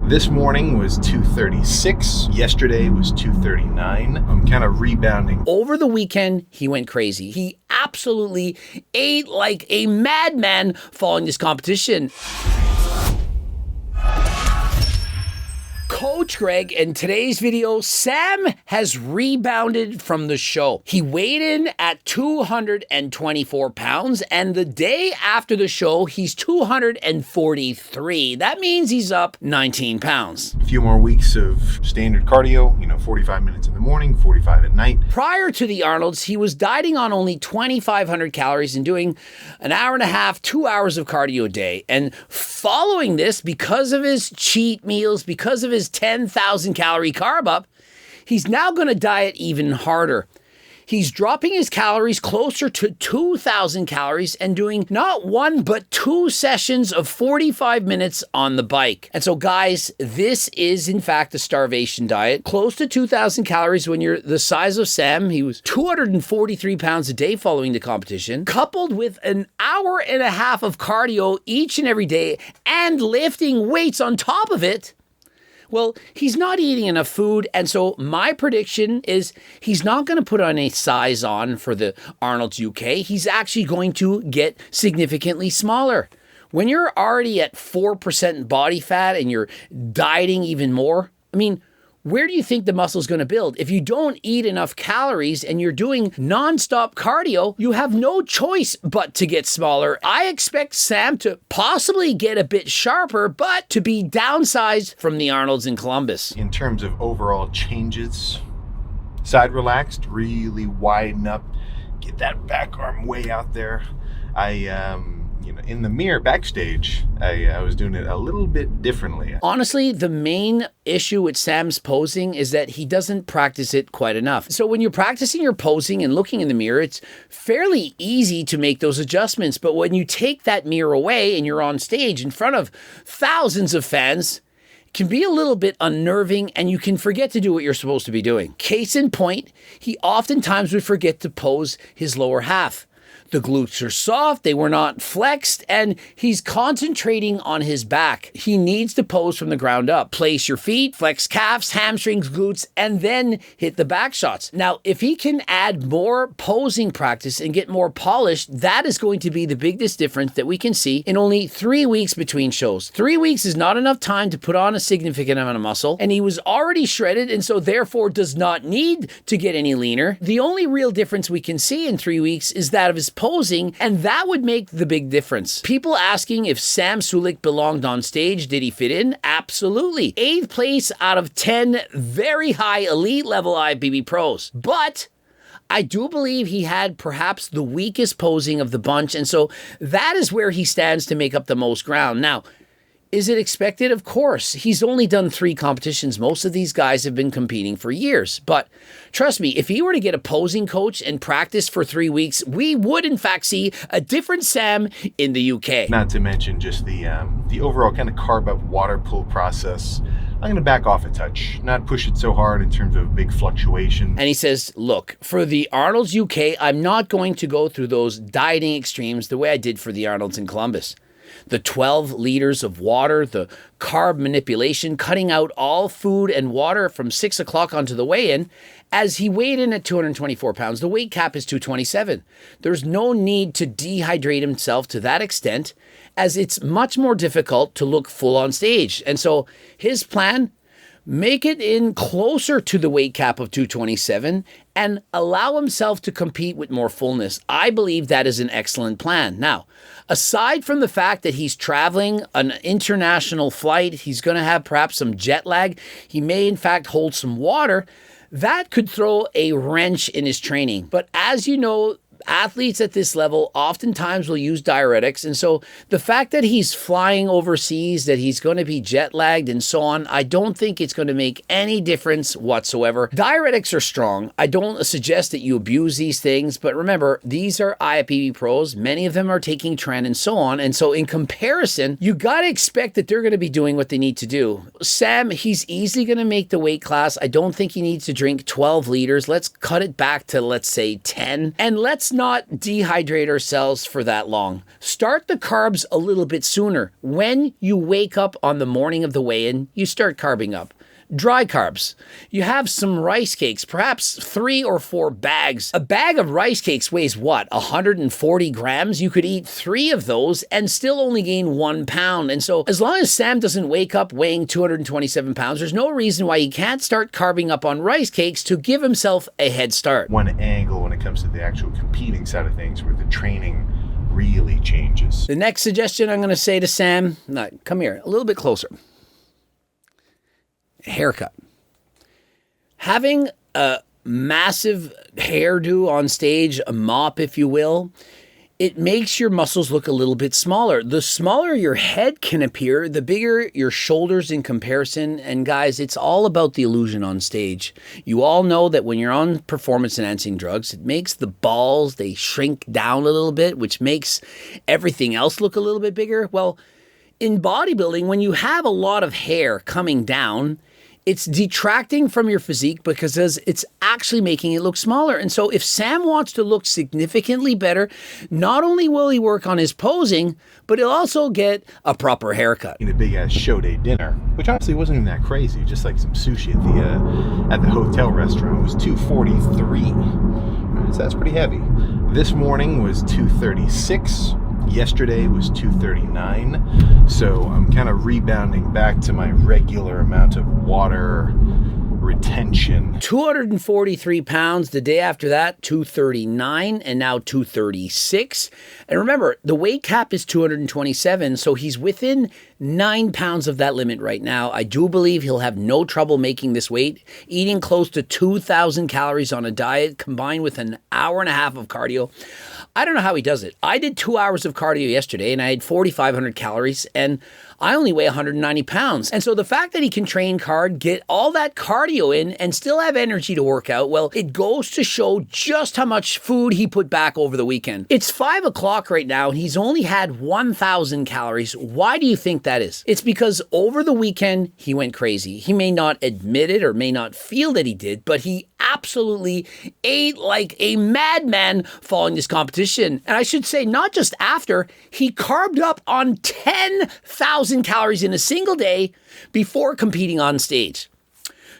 This morning was 236. Yesterday was 239. I'm kind of rebounding. Over the weekend, he went crazy. He absolutely ate like a madman following this competition. Coach Greg, in today's video, Sam has rebounded from the show. He weighed in at 224 pounds, and the day after the show, he's 243. That means he's up 19 pounds. A few more weeks of standard cardio, 45 minutes in the morning, 45 at night. Prior to the Arnold's, he was dieting on only 2,500 calories and doing an hour and a half, 2 hours of cardio a day. And following this, because of his cheat meals, because of his 10,000 calorie carb up, he's now going to diet even harder. He's dropping his calories closer to 2,000 calories and doing not one, but 2 sessions of 45 minutes on the bike. And so guys, this is in fact a starvation diet. Close to 2,000 calories when you're the size of Sam. He was 243 pounds a day following the competition, coupled with an hour and a half of cardio each and every day and lifting weights on top of it. Well, he's not eating enough food, and so my prediction is he's not going to put on a size on for the Arnold's UK. He's actually going to get significantly smaller. When you're already at 4% body fat and you're dieting even more, where do you think the muscle is going to build? If you don't eat enough calories and you're doing nonstop cardio, you have no choice but to get smaller. I expect Sam to possibly get a bit sharper, but to be downsized from the Arnold's in Columbus. In terms of overall changes, side relaxed, really widen up, get that back arm way out there. In the mirror backstage, I was doing it a little bit differently. Honestly, the main issue with Sam's posing is that he doesn't practice it quite enough. So when you're practicing your posing and looking in the mirror, it's fairly easy to make those adjustments. But when you take that mirror away and you're on stage in front of thousands of fans, it can be a little bit unnerving and you can forget to do what you're supposed to be doing. Case in point, he oftentimes would forget to pose his lower half. The glutes are soft, they were not flexed, and he's concentrating on his back. He needs to pose from the ground up. Place your feet, flex calves, hamstrings, glutes, and then hit the back shots. Now, if he can add more posing practice and get more polished, that is going to be the biggest difference that we can see in only 3 weeks between shows. 3 weeks is not enough time to put on a significant amount of muscle, and he was already shredded and so therefore does not need to get any leaner. The only real difference we can see in 3 weeks is that of his posing, and that would make the big difference. People asking if Sam Sulek belonged on stage, did he fit in? Absolutely. 8th place out of 10 very high elite level IFBB pros. But I do believe he had perhaps the weakest posing of the bunch, and so that is where he stands to make up the most ground. Now, is it expected? Of course. He's only done 3 competitions. Most of these guys have been competing for years. But trust me, if he were to get a posing coach and practice for 3 weeks, we would in fact see a different Sam in the UK. Not to mention just the overall kind of carb up water pull process. I'm going to back off a touch, not push it so hard in terms of big fluctuation. And he says, look, for the Arnold's UK, I'm not going to go through those dieting extremes the way I did for the Arnold's in Columbus. The 12 liters of water, the carb manipulation, cutting out all food and water from 6 o'clock onto the weigh-in. As he weighed in at 224 pounds, the weight cap is 227. There's no need to dehydrate himself to that extent, as it's much more difficult to look full on stage. And so his plan, make it in closer to the weight cap of 227 and allow himself to compete with more fullness. I believe that is an excellent plan. Now, aside from the fact that he's traveling an international flight, he's going to have perhaps some jet lag, he may in fact hold some water, that could throw a wrench in his training. But as you know, athletes at this level oftentimes will use diuretics. And so the fact that he's flying overseas, that he's going to be jet lagged and so on, I don't think it's going to make any difference whatsoever. Diuretics are strong. I don't suggest that you abuse these things, but remember, these are IFBB pros. Many of them are taking Tren and so on. And so in comparison, you got to expect that they're going to be doing what they need to do. Sam, he's easily going to make the weight class. I don't think he needs to drink 12 liters. Let's cut it back to, let's say, 10. And let's not dehydrate ourselves for that long. Start the carbs a little bit sooner. When you wake up on the morning of the weigh-in, you start carbing up. Dry carbs. You have some rice cakes, perhaps 3 or 4 bags. A bag of rice cakes weighs what, 140 grams? You could eat 3 of those and still only gain 1 pound. And so as long as Sam doesn't wake up weighing 227 pounds, there's no reason why he can't start carbing up on rice cakes to give himself a head start. One angle when it comes to the actual competing side of things where the training really changes. The next suggestion I'm going to say to Sam, come here, a little bit closer. Haircut. Having a massive hairdo on stage, a mop, if you will, it makes your muscles look a little bit smaller. The smaller your head can appear, the bigger your shoulders in comparison. And guys, it's all about the illusion on stage. You all know that when you're on performance-enhancing drugs, it makes the balls, they shrink down a little bit, which makes everything else look a little bit bigger. Well, in bodybuilding, when you have a lot of hair coming down, it's detracting from your physique because it's actually making it look smaller. And so if Sam wants to look significantly better, not only will he work on his posing, but he'll also get a proper haircut. In a big ass show day dinner, which honestly wasn't even that crazy, just like some sushi at the hotel restaurant. It was $243. So that's pretty heavy. This morning was $236. Yesterday was $239, so I'm kind of rebounding back to my regular amount of water retention. 243 pounds. The day after that, 239, and now 236. And remember, the weight cap is 227, so he's within 9 pounds of that limit right now. I do believe he'll have no trouble making this weight, eating close to 2,000 calories on a diet combined with an hour and a half of cardio. I don't know how he does it. I did 2 hours of cardio yesterday and I had 4,500 calories and I only weigh 190 pounds. And so the fact that he can train hard, get all that cardio in and still have energy to work out, well, it goes to show just how much food he put back over the weekend. It's 5 o'clock right now and he's only had 1,000 calories. Why do you think that is? It's because over the weekend, he went crazy. He may not admit it or may not feel that he did, but he absolutely ate like a madman following this competition. And I should say, not just after, he carved up on 10,000 calories in a single day before competing on stage.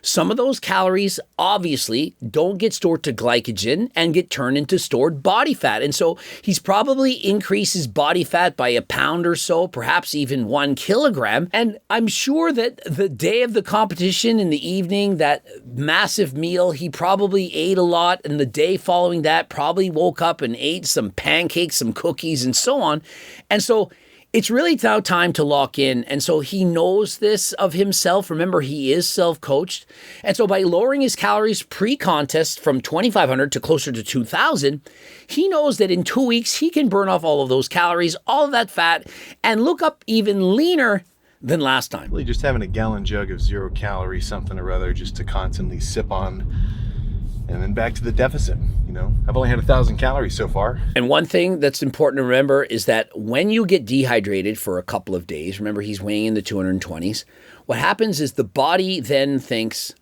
Some of those calories obviously don't get stored to glycogen and get turned into stored body fat. And so he's probably increased his body fat by a pound or so, perhaps even 1 kilogram. And I'm sure that the day of the competition in the evening, that massive meal, he probably ate a lot. And the day following that, probably woke up and ate some pancakes, some cookies, and so on. And so it's really now time to lock in. And so he knows this of himself. Remember, he is self-coached. And so by lowering his calories pre-contest from 2,500 to closer to 2,000, he knows that in 2 weeks, he can burn off all of those calories, all of that fat, and look up even leaner than last time. Really just having a gallon jug of 0 calorie something or other just to constantly sip on. And then back to the deficit. You know, I've only had 1,000 calories so far. And one thing that's important to remember is that when you get dehydrated for a couple of days, remember he's weighing in the 220s, what happens is the body then thinks,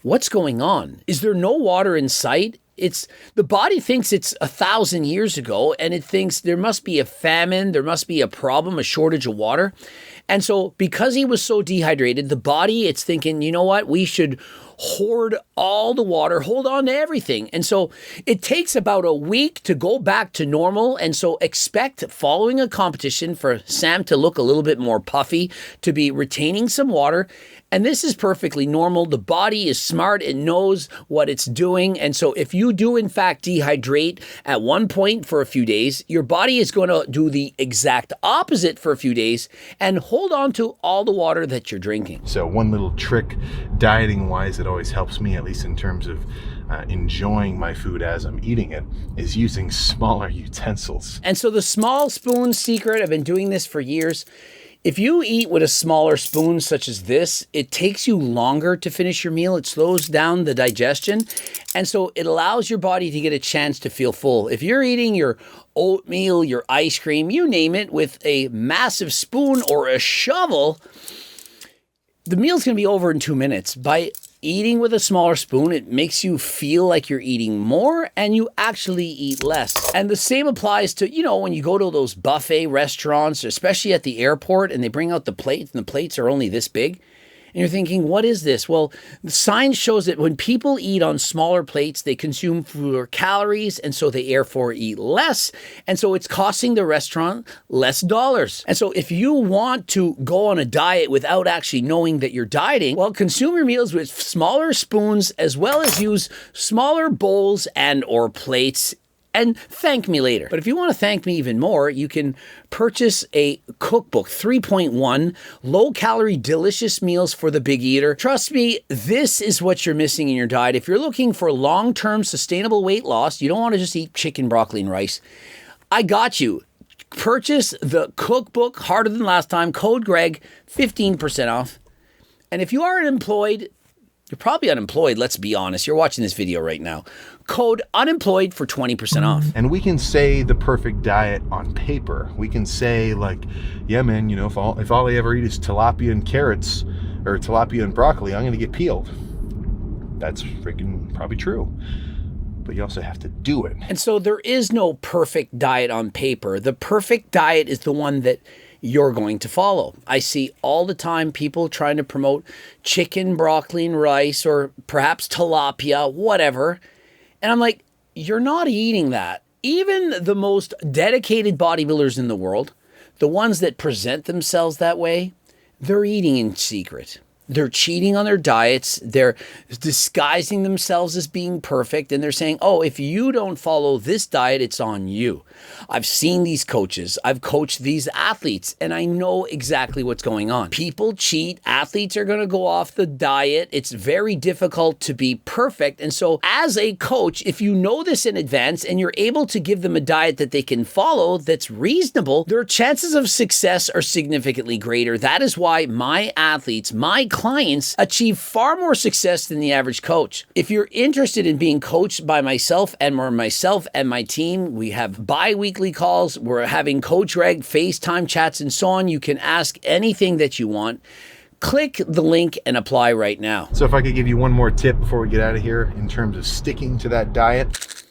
what's going on? Is there no water in sight? The body thinks it's 1,000 years ago and it thinks there must be a famine, there must be a problem, a shortage of water. And so because he was so dehydrated, the body, it's thinking, you know what, we should hoard all the water, hold on to everything. And so it takes about a week to go back to normal. And so expect following a competition for Sam to look a little bit more puffy, to be retaining some water. And this is perfectly normal. The body is smart. It knows what it's doing. And so if you do, in fact, dehydrate at one point for a few days, your body is going to do the exact opposite for a few days and hold on to all the water that you're drinking. So one little trick dieting-wise that always helps me, at least in terms of enjoying my food as I'm eating it, is using smaller utensils. And so the small spoon secret, I've been doing this for years. If you eat with a smaller spoon such as this, it takes you longer to finish your meal. It slows down the digestion. And so it allows your body to get a chance to feel full. If you're eating your oatmeal, your ice cream, you name it, with a massive spoon or a shovel, the meal's going to be over in 2 minutes. By eating with a smaller spoon, it makes you feel like you're eating more and you actually eat less. And the same applies to, when you go to those buffet restaurants, especially at the airport, and they bring out the plates and the plates are only this big. And you're thinking, what is this? Well, the science shows that when people eat on smaller plates, they consume fewer calories, and so they therefore eat less. And so it's costing the restaurant less dollars. And so if you want to go on a diet without actually knowing that you're dieting, well, consume your meals with smaller spoons as well as use smaller bowls and or plates. And thank me later. But if you want to thank me even more, you can purchase a cookbook, 3.1 low-calorie, delicious meals for the big eater. Trust me, this is what you're missing in your diet. If you're looking for long-term sustainable weight loss, you don't want to just eat chicken, broccoli, and rice. I got you. Purchase the cookbook, Harder Than Last Time, code Greg, 15% off. And if you are unemployed, you're probably unemployed, let's be honest. You're watching this video right now. Code unemployed for 20% off. And we can say the perfect diet on paper. We can say like, yeah, man, if all I ever eat is tilapia and carrots or tilapia and broccoli, I'm going to get peeled. That's freaking probably true. But you also have to do it. And so there is no perfect diet on paper. The perfect diet is the one that you're going to follow. I see all the time people trying to promote chicken, broccoli, and rice, or perhaps tilapia, whatever. And I'm like, you're not eating that. Even the most dedicated bodybuilders in the world, the ones that present themselves that way, they're eating in secret. They're cheating on their diets. They're disguising themselves as being perfect. And they're saying, oh, if you don't follow this diet, it's on you. I've seen these coaches. I've coached these athletes, and I know exactly what's going on. People cheat. Athletes are going to go off the diet. It's very difficult to be perfect. And so as a coach, if you know this in advance and you're able to give them a diet that they can follow that's reasonable, their chances of success are significantly greater. That is why my athletes, my clients achieve far more success than the average coach. If you're interested in being coached by myself and my team, we have bi-weekly calls. We're having Coach Greg FaceTime chats and so on. You can ask anything that you want. Click the link and apply right now. So if I could give you one more tip before we get out of here in terms of sticking to that diet.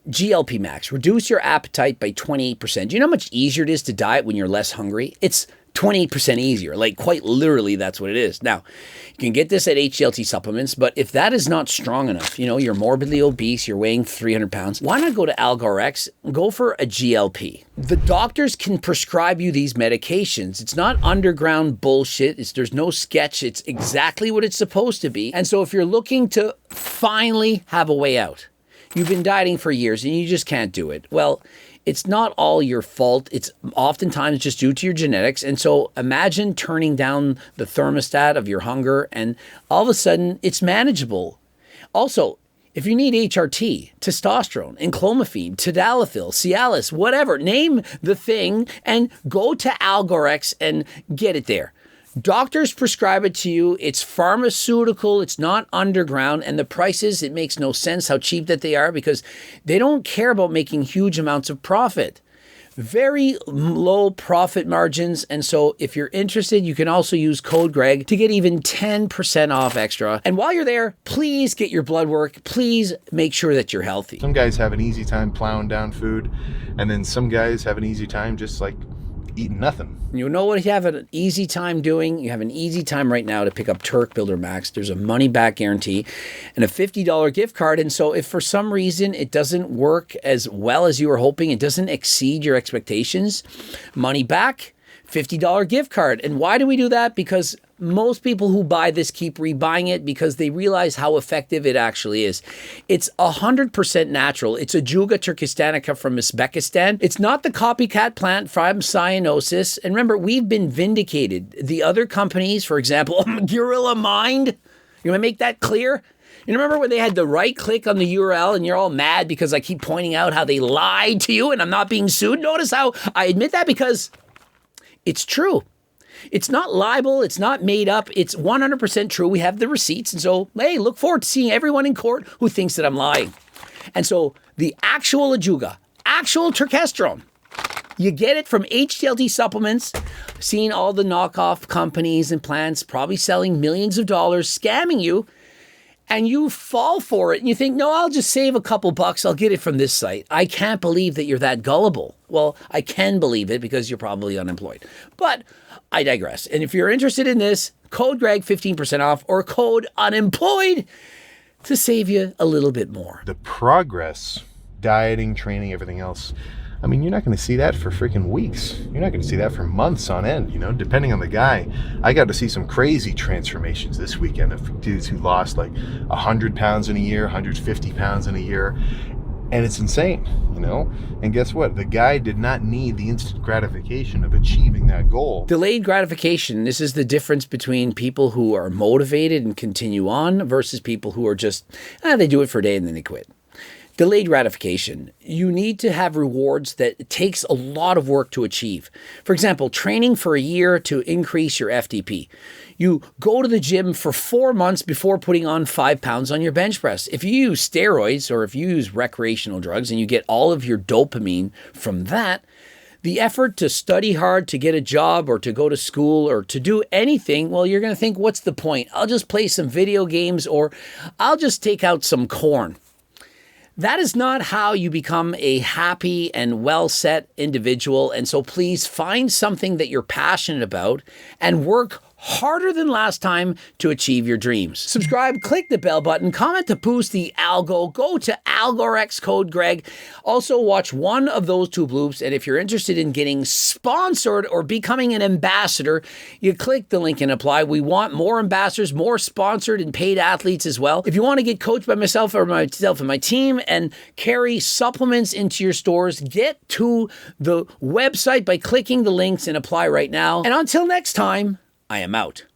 GLP Max, reduce your appetite by 28%. Do you know how much easier it is to diet when you're less hungry? It's 28% easier. Like quite literally, that's what it is. Now, you can get this at HGLT supplements, but if that is not strong enough, you're morbidly obese, you're weighing 300 pounds, why not go to AlgaRx and go for a GLP? The doctors can prescribe you these medications. It's not underground bullshit. There's no sketch. It's exactly what it's supposed to be. And so if you're looking to finally have a way out, you've been dieting for years and you just can't do it. Well, it's not all your fault. It's oftentimes just due to your genetics. And so imagine turning down the thermostat of your hunger and all of a sudden it's manageable. Also, if you need HRT, testosterone, enclomiphene, tadalafil, Cialis, whatever, name the thing and go to AlgaRx and get it there. Doctors prescribe it to you. It's pharmaceutical. It's not underground. And the prices, it makes no sense how cheap that they are because they don't care about making huge amounts of profit. Very low profit margins. And so if you're interested, you can also use code Greg to get even 10% off extra. And while you're there, please get your blood work. Please make sure that you're healthy. Some guys have an easy time plowing down food. And then some guys have an easy time just like eating nothing. You know what you have an easy time doing? You have an easy time right now to pick up Turk Builder Max. There's a money back guarantee and a $50 gift card. And so if for some reason it doesn't work as well as you were hoping, it doesn't exceed your expectations, money back, $50 gift card. And why do we do that? Because most people who buy this keep rebuying it because they realize how effective it actually is. It's 100% natural. It's Ajuga turkistanica from Uzbekistan. It's not the copycat plant from cyanosis. And remember, we've been vindicated. The other companies, for example, Gorilla Mind, you want to make that clear? You remember when they had the right click on the URL and you're all mad because I keep pointing out how they lied to you and I'm not being sued? Notice how I admit that because it's true. It's not libel. It's not made up. It's 100% true. We have the receipts. And so, hey, look forward to seeing everyone in court who thinks that I'm lying. And so the actual Ajuga, actual turkesterone, you get it from HTLT supplements, seeing all the knockoff companies and plants probably selling millions of dollars, scamming you. and you fall for it and you think, no, I'll just save a couple bucks. I'll get it from this site. I can't believe that you're that gullible. Well, I can believe it because you're probably unemployed. But I digress. And if you're interested in this, code Greg 15% off or code unemployed to save you a little bit more. The progress, dieting, training, everything else, I mean, you're not going to see that for freaking weeks. You're not going to see that for months on end, depending on the guy. I got to see some crazy transformations this weekend of dudes who lost like 100 pounds in a year, 150 pounds in a year. And it's insane, And guess what? The guy did not need the instant gratification of achieving that goal. Delayed gratification, this is the difference between people who are motivated and continue on versus people who are just, they do it for a day and then they quit. Delayed gratification. You need to have rewards that it takes a lot of work to achieve. For example, training for a year to increase your FTP. You go to the gym for 4 months before putting on 5 pounds on your bench press. If you use steroids or if you use recreational drugs and you get all of your dopamine from that, the effort to study hard, to get a job or to go to school or to do anything, well, you're going to think, what's the point? I'll just play some video games or I'll just take out some corn. That is not how you become a happy and well-set individual. And so please find something that you're passionate about and work harder than last time to achieve your dreams. Subscribe, click the bell button, comment to boost the algo, go to AlgoRx code Greg. Also watch one of those 2 bloops. And if you're interested in getting sponsored or becoming an ambassador, you click the link and apply. We want more ambassadors, more sponsored and paid athletes as well. If you want to get coached by myself and my team and carry supplements into your stores, get to the website by clicking the links and apply right now. And until next time, I am out.